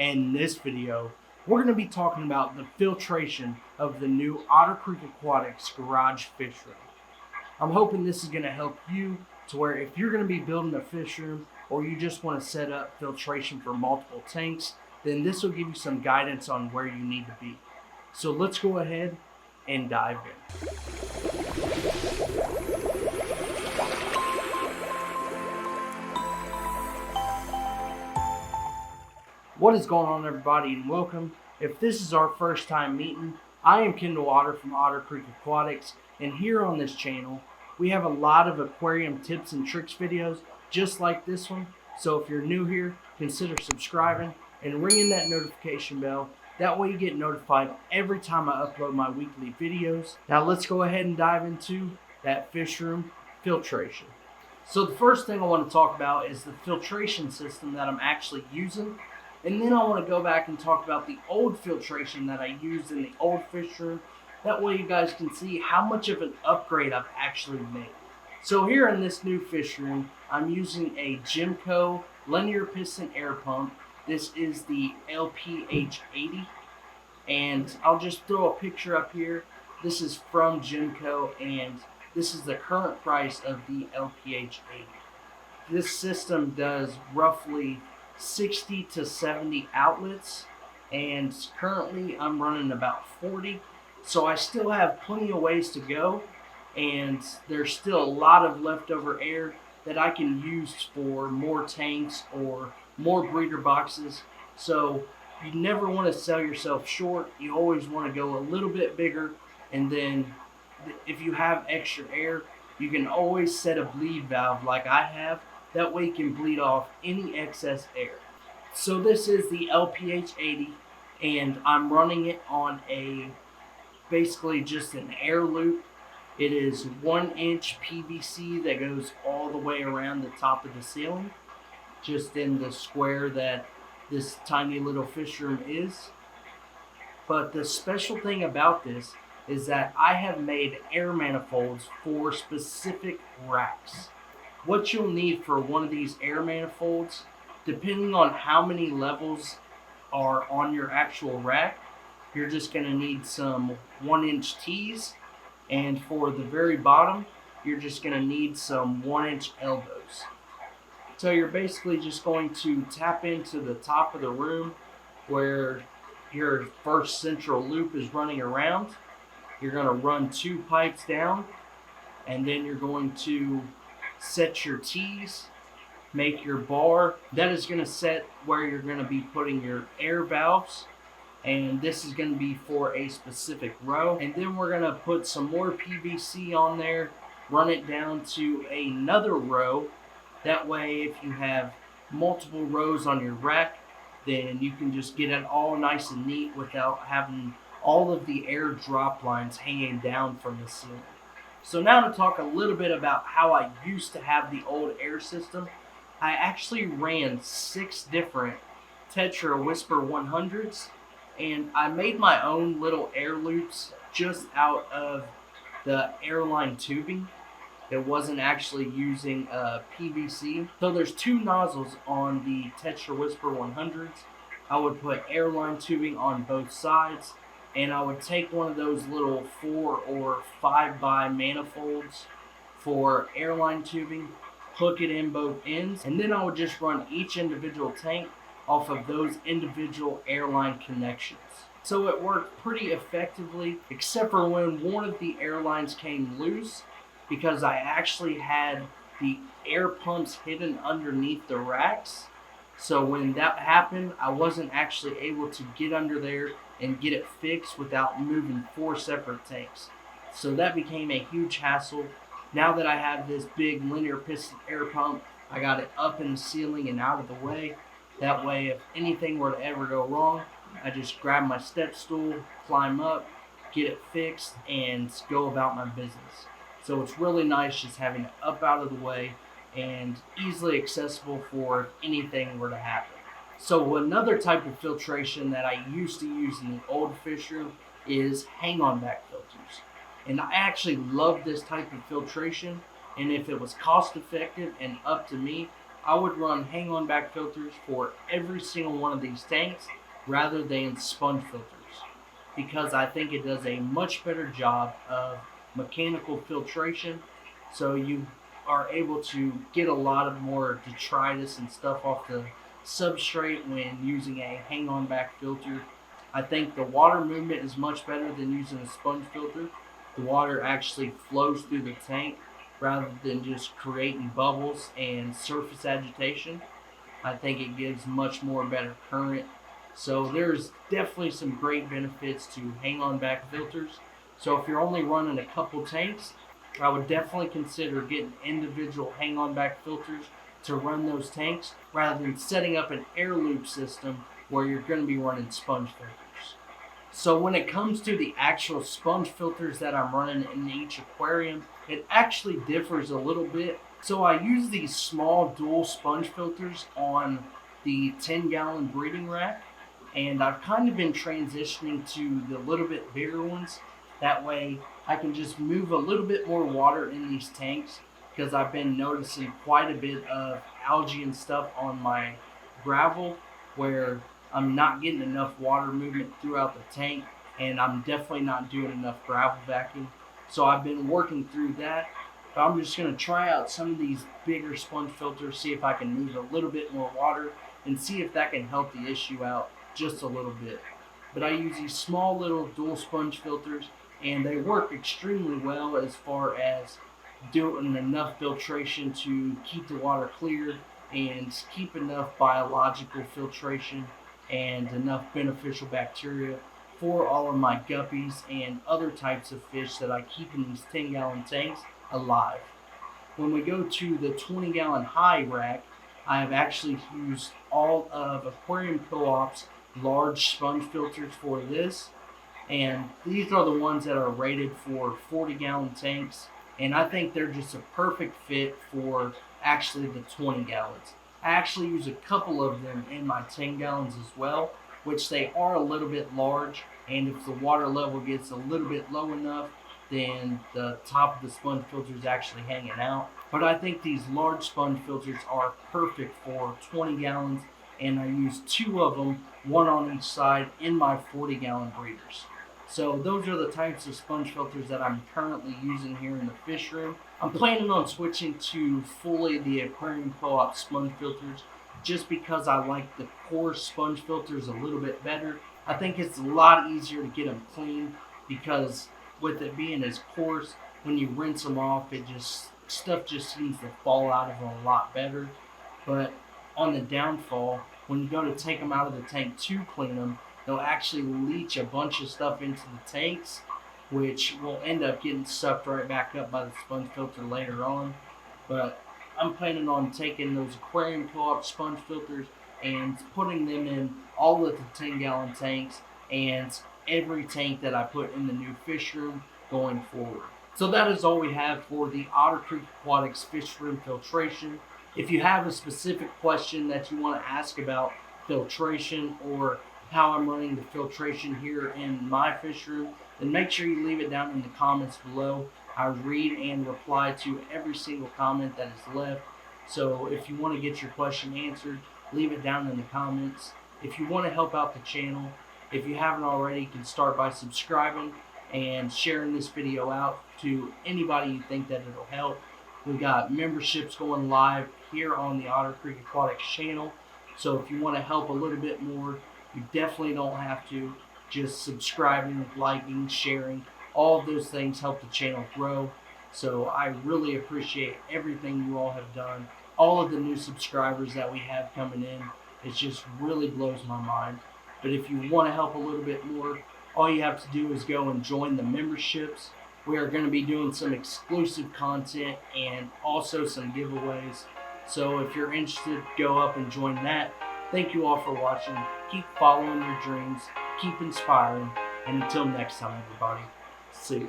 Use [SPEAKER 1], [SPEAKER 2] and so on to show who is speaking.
[SPEAKER 1] And in this video, we're going to be talking about the filtration of the new Otter Creek Aquatics garage fish room. I'm hoping this is going to help you to where if you're going to be building a fish room or you just want to set up filtration for multiple tanks, then this will give you some guidance on where you need to be. So let's go ahead and dive in. What is going on, everybody, and welcome. If this is our first time meeting, I am Kendall Otter from Otter Creek Aquatics, and here on this channel we have a lot of aquarium tips and tricks videos just like this one. So if you're new here, consider subscribing and ringing that notification bell. That way you get notified every time I upload my weekly videos. Now let's go ahead and dive into that fish room filtration. So the first thing I want to talk about is the filtration system that I'm actually using. And then I want to go back and talk about the old filtration that I used in the old fish room. That way you guys can see how much of an upgrade I've actually made. So here in this new fish room, I'm using a Gemco linear piston air pump. This is the LPH80. And I'll just throw a picture up here. This is from Gemco, and this is the current price of the LPH80. This system does roughly 60 to 70 outlets, and currently I'm running about 40, so I still have plenty of ways to go, and there's still a lot of leftover air that I can use for more tanks or more breeder boxes. So you never want to sell yourself short. You always want to go a little bit bigger, and then if you have extra air, you can always set a bleed valve like I have. That way you can bleed off any excess air. So this is the LPH80, and I'm running it on basically just an air loop. It is 1-inch PVC that goes all the way around the top of the ceiling, just in the square that this tiny little fish room is. But the special thing about this is that I have made air manifolds for specific racks. What you'll need for one of these air manifolds, depending on how many levels are on your actual rack, you're just going to need some 1-inch tees, and for the very bottom, you're just going to need some 1-inch elbows. So you're basically just going to tap into the top of the room where your first central loop is running around. You're going to run 2 pipes down, and then you're going to set your tees, make your bar. That is going to set where you're going to be putting your air valves, and this is going to be for a specific row. And then we're going to put some more PVC on there, run it down to another row. That way if you have multiple rows on your rack, then you can just get it all nice and neat without having all of the air drop lines hanging down from the ceiling. So now to talk a little bit about how I used to have the old air system. I actually ran 6 different Tetra Whisper 100s, and I made my own little air loops just out of the airline tubing. It wasn't actually using PVC. So there's 2 nozzles on the Tetra Whisper 100s. I would put airline tubing on both sides, and I would take one of those little 4 or 5 by manifolds for airline tubing, hook it in both ends, and then I would just run each individual tank off of those individual airline connections. So it worked pretty effectively, except for when one of the airlines came loose, because I actually had the air pumps hidden underneath the racks. So when that happened, I wasn't actually able to get under there and get it fixed without moving 4 separate tanks. So that became a huge hassle. Now that I have this big linear piston air pump, I got it up in the ceiling and out of the way. That way if anything were to ever go wrong, I just grab my step stool, climb up, get it fixed, and go about my business. So it's really nice just having it up out of the way and easily accessible for if anything were to happen. So another type of filtration that I used to use in the old fish room is hang-on back filters. And I actually love this type of filtration, and if it was cost effective and up to me, I would run hang-on back filters for every single one of these tanks rather than sponge filters, because I think it does a much better job of mechanical filtration. So you are able to get a lot of more detritus and stuff off the substrate when using a hang-on back filter. I think the water movement is much better than using a sponge filter. The water actually flows through the tank rather than just creating bubbles and surface agitation. I think it gives much more better current. So there's definitely some great benefits to hang on back filters. So if you're only running a couple tanks, I would definitely consider getting individual hang on back filters to run those tanks rather than setting up an air loop system where you're going to be running sponge filters. So when it comes to the actual sponge filters that I'm running in each aquarium, it actually differs a little bit. So I use these small dual sponge filters on the 10-gallon breeding rack, and I've kind of been transitioning to the little bit bigger ones. That way I can just move a little bit more water in these tanks, because I've been noticing quite a bit of algae and stuff on my gravel where I'm not getting enough water movement throughout the tank, and I'm definitely not doing enough gravel vacuum. So I've been working through that. But I'm just going to try out some of these bigger sponge filters, see if I can move a little bit more water, and see if that can help the issue out just a little bit. But I use these small little dual sponge filters, and they work extremely well as far as doing enough filtration to keep the water clear and keep enough biological filtration and enough beneficial bacteria for all of my guppies and other types of fish that I keep in these 10-gallon tanks alive. When we go to the 20-gallon high rack, I have actually used all of Aquarium Co-op's large sponge filters for this, and these are the ones that are rated for 40-gallon tanks, and I think they're just a perfect fit for actually the 20 gallons. I actually use a couple of them in my 10 gallons as well, which they are a little bit large, and if the water level gets a little bit low enough, then the top of the sponge filter is actually hanging out. But I think these large sponge filters are perfect for 20 gallons, and I use two of them, one on each side, in my 40-gallon breeders. So those are the types of sponge filters that I'm currently using here in the fish room. I'm planning on switching to fully the Aquarium Co-op sponge filters just because I like the coarse sponge filters a little bit better. I think it's a lot easier to get them clean because with it being as coarse, when you rinse them off, stuff just seems to fall out of them a lot better. But on the downfall, when you go to take them out of the tank to clean them, they'll actually leach a bunch of stuff into the tanks, which will end up getting sucked right back up by the sponge filter later on. But I'm planning on taking those Aquarium Co-op sponge filters and putting them in all of the 10-gallon tanks and every tank that I put in the new fish room going forward. So that is all we have for the Otter Creek Aquatics fish room filtration. If you have a specific question that you want to ask about filtration or how I'm running the filtration here in my fish room, then make sure you leave it down in the comments below. I read and reply to every single comment that is left. So if you want to get your question answered, leave it down in the comments. If you want to help out the channel, if you haven't already, you can start by subscribing and sharing this video out to anybody you think that it'll help. We got memberships going live here on the Otter Creek Aquatics channel. So if you want to help a little bit more, you definitely don't have to. Just subscribing, liking, sharing, all of those things help the channel grow. So I really appreciate everything you all have done. All of the new subscribers that we have coming in, it just really blows my mind. But if you want to help a little bit more, all you have to do is go and join the memberships. We are going to be doing some exclusive content and also some giveaways. So if you're interested, go up and join that. Thank you all for watching. Keep following your dreams, keep inspiring, and until next time, everybody, see you.